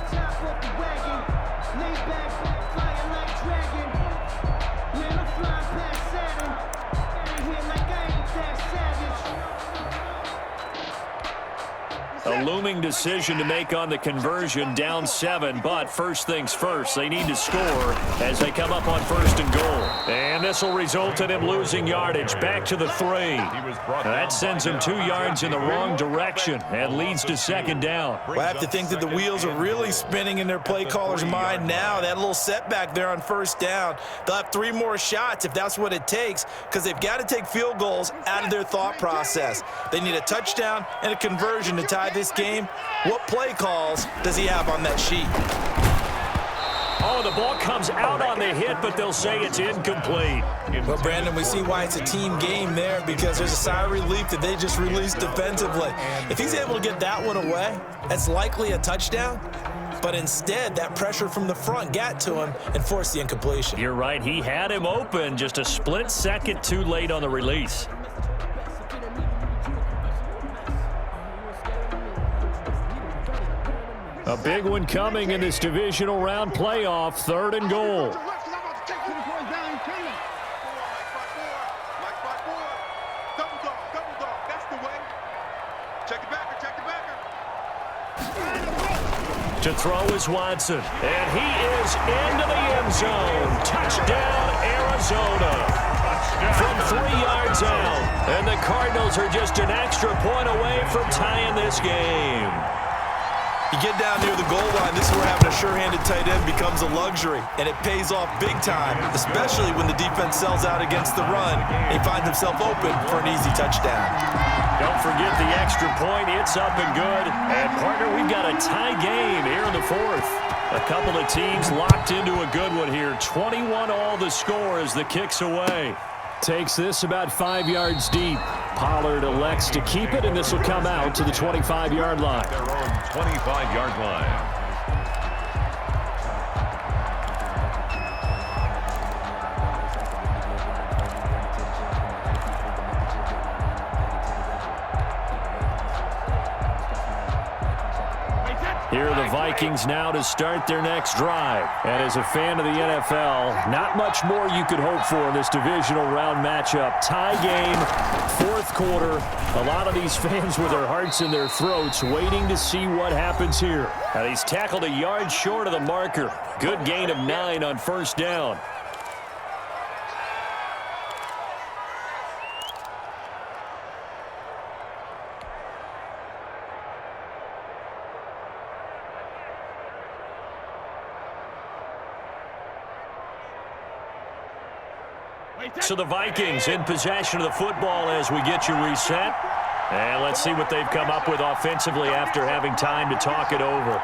A looming decision to make on the conversion, down 7, but first things first, they need to score as they come up on 1st and goal. And this will result in him losing yardage back to the 3. That sends him 2 yards in the wrong direction and leads to 2nd down. Well, I have to think that the wheels are really spinning in their play caller's mind now. That little setback there on 1st down. They'll have 3 more shots if that's what it takes, because they've got to take field goals out of their thought process. They need a touchdown and a conversion to tie this game, what play calls does he have on that sheet? Oh, the ball comes out on the hit, but they'll say it's incomplete. Well, Brandon, we see why it's a team game there, because there's a sigh of relief that they just released defensively. If he's able to get that one away, that's likely a touchdown. But instead, that pressure from the front got to him and forced the incompletion. You're right. He had him open, just a split second too late on the release. A big one coming in this divisional round playoff, 3rd and goal. To throw is Watson, and he is into the end zone. Touchdown, Arizona. From 3 yards out, and the Cardinals are just an extra point away from tying this game. You get down near the goal line, this is where having a sure-handed tight end becomes a luxury, and it pays off big time, especially when the defense sells out against the run. He finds himself open for an easy touchdown. Don't forget the extra point. It's up and good. And, partner, we've got a tie game here in the 4th. A couple of teams locked into a good one here. 21 all the score as the kick's away. Takes this about 5 yards deep. Pollard elects to keep it, and this will come out to the 25-yard line. Their own 25-yard line. Here are the Vikings now to start their next drive. And as a fan of the NFL, not much more you could hope for in this divisional round matchup. Tie game, 4th quarter. A lot of these fans with their hearts in their throats waiting to see what happens here. And he's tackled a yard short of the marker. Good gain of 9 on 1st down. So the Vikings in possession of the football as we get you reset. And let's see what they've come up with offensively after having time to talk it over.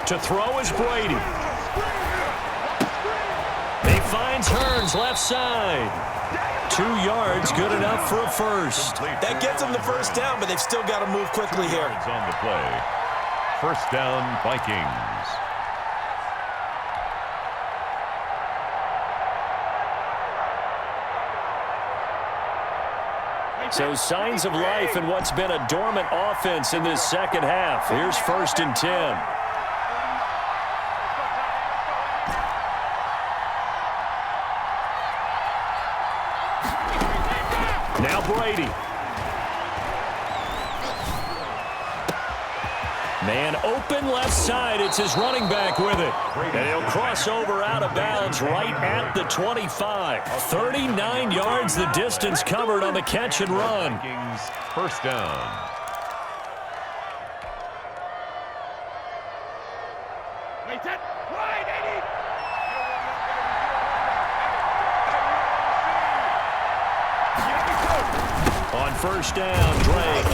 To throw is Brady. He finds Hearns left side. 2 yards, good enough for a first. That gets them the first down, but they've still got to move quickly here. On the play. First down, Vikings. So signs of life in what's been a dormant offense in this second half. Here's 1st and 10. Now Brady. Man open left side. It's his running back with it. And he'll cross over out of bounds right at the 25. 39 yards the distance covered on the catch and run. First down. On first down, Drake.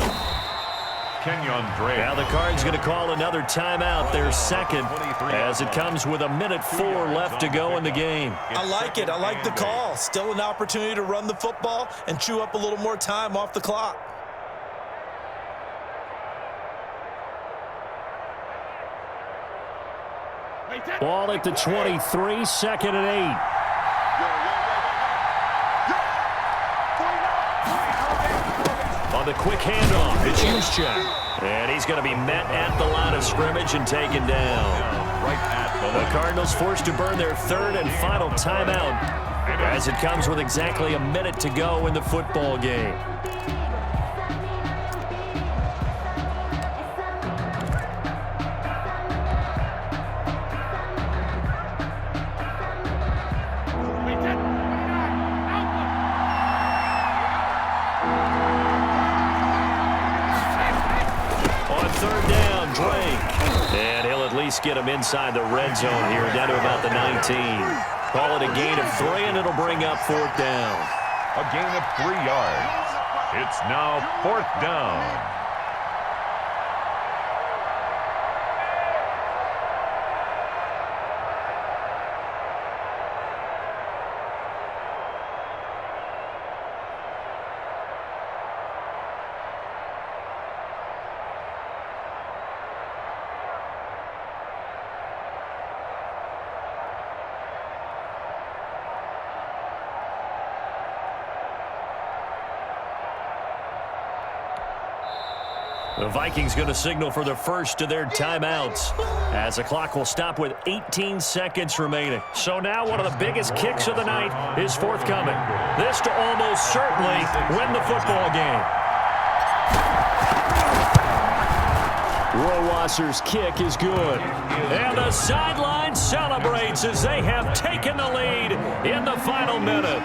Kenyon Drake. Now the Cards going to call another timeout, their second, as it comes with 1:04 left to go in the game. I like it. I like the call. Still an opportunity to run the football and chew up a little more time off the clock. Ball at the 23, 2nd and 8. On the quick handoff, it's Juszczyk. And he's going to be met at the line of scrimmage and taken down. Right at The Cardinals forced to burn their 3rd and final timeout as it comes with exactly a minute to go in the football game. least get them inside the red zone here, down to about the 19. Call it a gain of 3, and it'll bring up 4th down. A gain of 3 yards. It's now 4th down. The Vikings going to signal for the first of their timeouts, as the clock will stop with 18 seconds remaining. So now one of the biggest kicks of the night is forthcoming. This to almost certainly win the football game. Rohrwasser's kick is good. And the sideline celebrates as they have taken the lead in the final minute.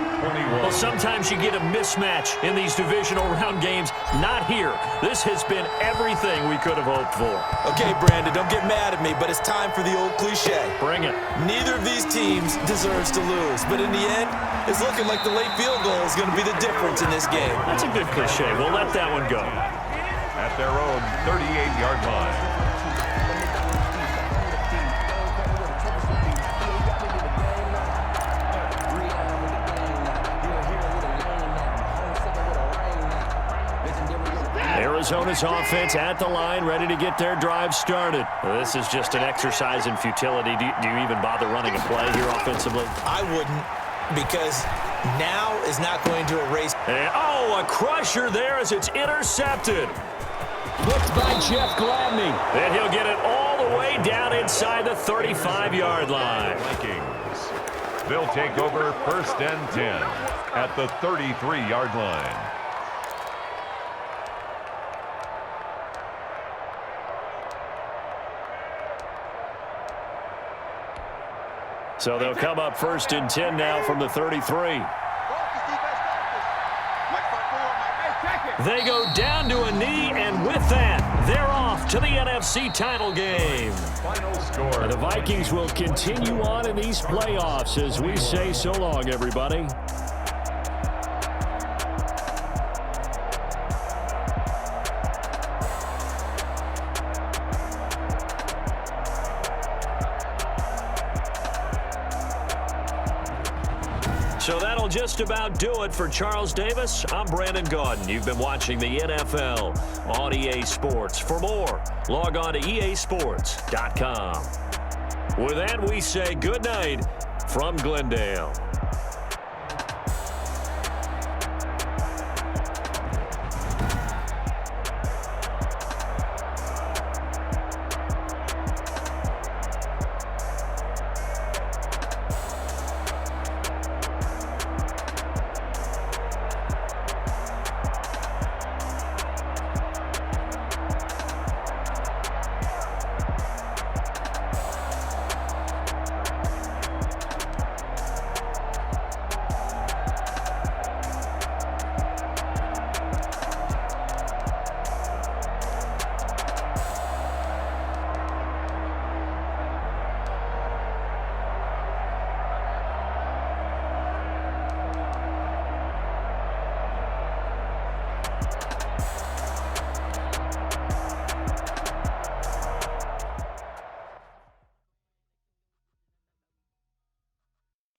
Well, sometimes you get a mismatch in these divisional round games. Not here. This has been everything we could have hoped for. Okay, Brandon, don't get mad at me, but it's time for the old cliche. Bring it. Neither of these teams deserves to lose, but in the end, it's looking like the late field goal is going to be the difference in this game. That's a good cliche. We'll let that one go. At their own 38-yard line. Arizona's offense at the line, ready to get their drive started. Well, this is just an exercise in futility. Do you even bother running a play here offensively? I wouldn't, because now is not going to erase. And, a crusher there as it's intercepted. Looked by Jeff Gladney. And he'll get it all the way down inside the 35-yard line. Vikings. They'll take over 1st and 10 at the 33-yard line. So they'll come up 1st and 10 now from the 33. They go down to a knee, and with that, they're off to the NFC title game. Final score. And the Vikings will continue on in these playoffs as we say so long, everybody. So that'll just about do it for Charles Davis. I'm Brandon Gaudin. You've been watching the NFL on EA Sports. For more, log on to easports.com. With that, we say good night from Glendale.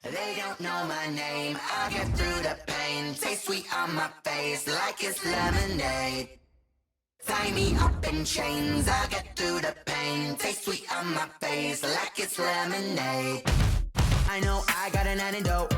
They don't know my name, I'll get through the pain. Taste sweet on my face like it's lemonade. Tie me up in chains, I'll get through the pain. Taste sweet on my face like it's lemonade. I know I got an antidote.